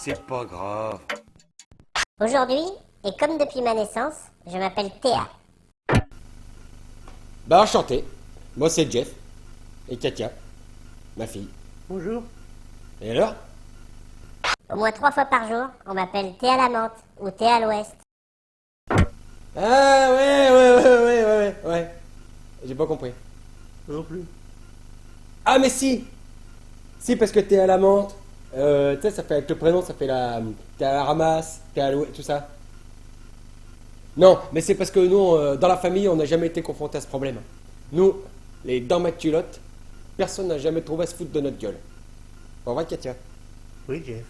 C'est pas grave. Aujourd'hui, et comme depuis ma naissance, je m'appelle Théa. Bah enchanté, moi c'est Jeff, et Katia, ma fille. Bonjour. Et alors? Au moins 3 fois par jour, on m'appelle Théa la menthe ou Théa l'ouest. Ah ouais. J'ai pas compris. Non plus. Ah mais si! Si parce que t'es à la menthe, tu sais ça fait avec le prénom ça fait la... T'es à la ramasse, t'es à tout ça. Non, mais c'est parce que nous, dans la famille, on n'a jamais été confrontés à ce problème. Nous, les dans ma culotte, personne n'a jamais trouvé à se foutre de notre gueule. Au revoir Katia. Oui, Jeff.